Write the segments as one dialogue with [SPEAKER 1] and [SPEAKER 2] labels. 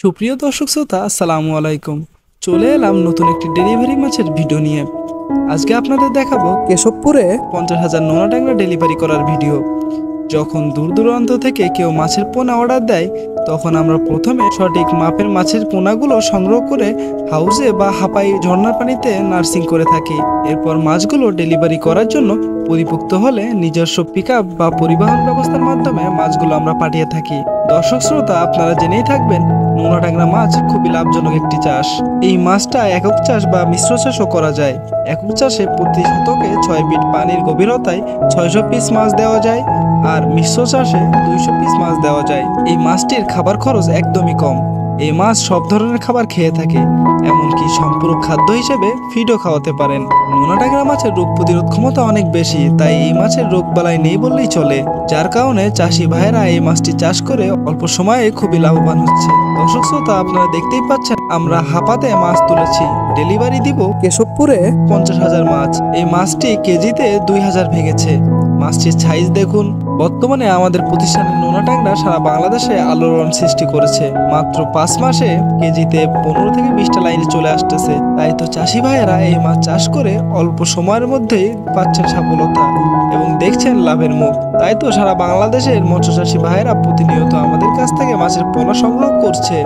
[SPEAKER 1] সুপ্রিয় দর্শক শ্রোতা, আসসালামু আলাইকুম। চলে এলাম নতুন একটি ডেলিভারি মাছের ভিডিও নিয়ে। আজকে আপনাদের দেখাবো কেশবপুরে 50,000 নোনা ট্যাংরা ডেলিভারি করার ভিডিও। যখন দূর দূরান্ত থেকে কেউ মাছের পোনা অর্ডার দেয়, তখন আমরা প্রথমে সঠিক মাপের মাছের পোনাগুলো সংগ্রহ করে হাউসে বা হাপাই ঝর্ণার পানিতে নার্সিং করে থাকি। এরপর মাছগুলো ডেলিভারি করার জন্য পরিপুক্ত হলে নিজস্ব পিকআপ বা পরিবহন ব্যবস্থার মাধ্যমে মাছগুলো আমরা পাঠিয়ে থাকি। দর্শক শ্রোতা, আপনারা জেনেই থাকবেন নোনা ট্যাংরা মাছ খুবই লাভজনক একটি চাষ। এই মাছটা একক চাষ বা মিশ্র চাষও করা যায়। একক চাষে প্রতি শতকে 6 ফিট পানির গভীরতায় 600 পিস মাছ দেওয়া যায়, আর মিশ্র চাষে 200 পিস মাছ দেওয়া যায়। এই মাছটির খাবার খরচ একদমই কম। এই মাছ সব ধরনের খাবার খেয়ে থাকে, এমনকি সম্পূরক খাদ্য হিসেবে ফিডও খাওয়াতে পারেন। নোনা ট্যাংরা মাছের রোগ প্রতিরোধ ক্ষমতা অনেক বেশি, তাই এই মাছের রোগ বালাই নেই বললেই চলে। যার কারণে চাষি ভাইয়েরা এই মাছটি চাষ করে অল্প সময়ে খুবই লাভবান হচ্ছে। দর্শক শ্রোতা, আপনারা দেখতেই পাচ্ছেন আমরা হাপাতে মাছ তুলেছি। ডেলিভারি দিব কেশবপুরে 50,000 মাছ। এই মাছটি কেজিতে 2,000 ভেঙেছে। মাছটির সাইজ দেখুন। বর্তমানে আমাদের প্রতিষ্ঠানের নোনা ট্যাংরা সারা বাংলাদেশে আলোড়ন সৃষ্টি করেছে। মাত্র 5 মাসে কেজিতে 15 থেকে 20টা লাইনে চলে আসতেছে। তাই তো চাষি ভাইয়েরা এই মাছ চাষ করে অল্প সময়ের মধ্যেই পাচ্ছেন সফলতা এবং দেখছেন লাভের মুখ। তাই তো সারা বাংলাদেশের মৎস্য চাষী ভাইয়েরা প্রতিনিয়ত আমাদের কাছ থেকে মাছের পোনা সংগ্রহ করছে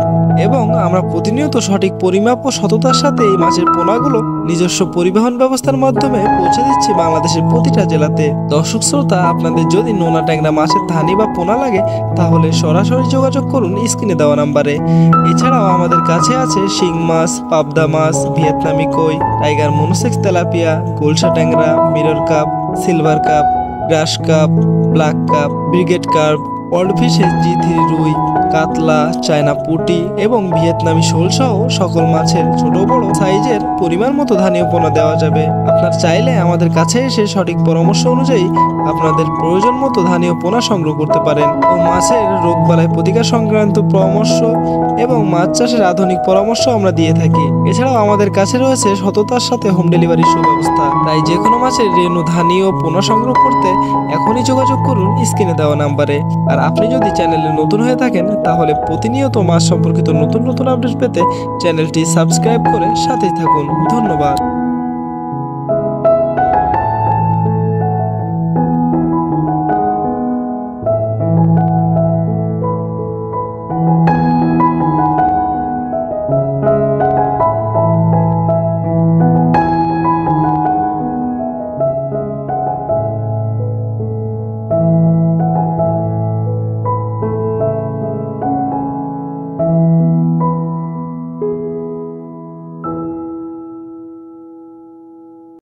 [SPEAKER 1] এবং আমরা প্রতিনিয়ত সঠিক পরিমাপ ও সততার সাথে এই মাছের পোনাগুলো নিজস্ব পরিবহন ব্যবস্থার মাধ্যমে পৌঁছে দিচ্ছি বাংলাদেশের প্রতিটা জেলাতে। দর্শক শ্রোতা, আপনাদের যদি নোনা ট্যাংরা মাছের ধানি বা পোনা লাগে, তাহলে সরাসরি যোগাযোগ করুন স্ক্রিনে দেওয়া নাম্বারে। এছাড়াও আমাদের কাছে আছে শিং মাছ, পাবদা মাছ, ভিয়েতনামি কই, টাইগার মনোসেক্স তেলাপিয়া, গোলসা ট্যাংরা, mirror carp, silver carp, grass carp, black carp, brigade carp, world ফিশের G3 রুই, কাতলা, চায়না পুঁটি এবং ভিয়েতনামি শোল সহ সকল মাছের ছোট বড় সাইজের পরিমাণ মতো ধানীয় পোনা দেওয়া যাবে। আপনার চাইলে আমাদের কাছে এসে সঠিক পরামর্শ অনুযায়ী আপনাদের প্রয়োজন মতো ধানীয় পোনা সংগ্রহ করতে পারেন ও মাছের রোগবালাই প্রতিকার সংক্রান্ত পরামর্শ এবং মাছ চাষের আধুনিক পরামর্শ আমরা দিয়ে থাকি। এছাড়াও আমাদের কাছে রয়েছে সততার সাথে হোম ডেলিভারির সুব্যবস্থা। তাই যে কোনো মাছের রেণু ধানীয় পোনা সংগ্রহ করতে এখনই যোগাযোগ করুন স্ক্রিনে দেওয়া নাম্বারে। আর আপনি যদি চ্যানেলে নতুন হয়ে থাকেন, তাহলে প্রতিনিয়ত মাছ সম্পর্কিত নতুন নতুন আপডেট পেতে চ্যানেলটি সাবস্ক্রাইব করে সাথেই থাকুন। ধন্যবাদ।